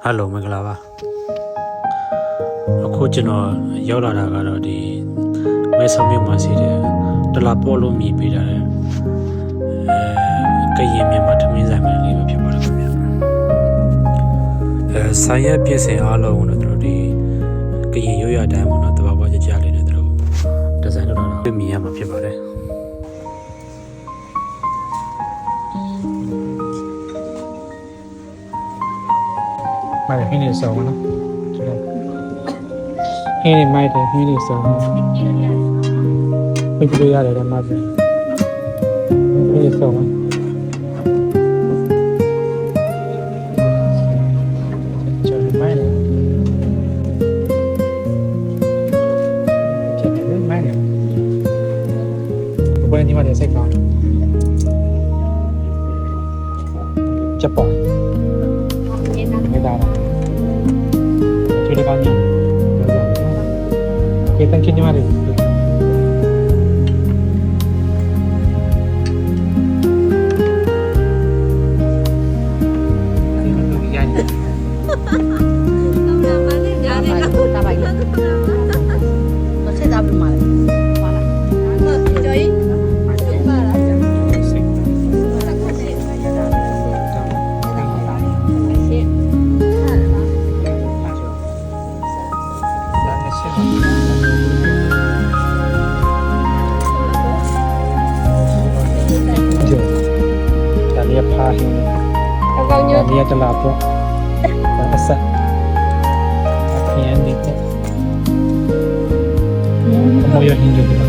Hello မင်္ဂလာပါအခုကျွန်တော်ရောက်လာတာကတော့ဒီမဲဆောက်မြို့မှာရှိတဲ့တလာပေါ်လို့မြည်ပေးတာတဲ့ကရင်မြန်မာထမင်းဆိုင်မှာလေးပဲဖြစ်ပါတယ်ခင်ဗျဆိုင်ရပြည့်စင်အားလုံးတော့တို့ဒီကရင်ရိုးရတိုင်းပေါ့နော်တဘာဝကြကြလေးနဲ့တို့ဒီဇိုင်းလုပ်တာတော့မြင်ရမှာဖြစ်ပါတယ်买的很的少呢，知道？很的买的很的少，会不会要来的买的？很的少吗？就是买的，这个是买的，不然你买的谁搞？这包。没打了，就这个呢，可以等几年嘛的。你也จะลาพวกแล้วก็สักเพียงนิดขโมยหินอยู่ดีกว่า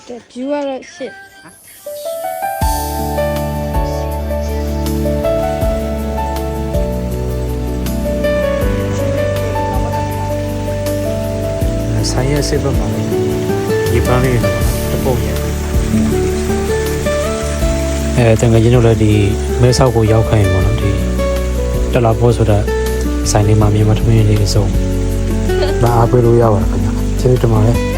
对，比我了些。ဆိုင်ရစစ်ဘက်မှာဒီပန်းလေးတော့တပုတ်ရတန်ငယ်ချင်းတို့လည်းဒီမဲဆောက်ကိုရောက်ခိုင်းပေါ့နော်ဒီတလာဘောဆိုတာဆိုင်လေးမှာမြန်မာထမင်းလေးအစုံမအားပေးလို့ရပါတယ်ခင်ဗျာကျေးဇူးတင်ပါတယ်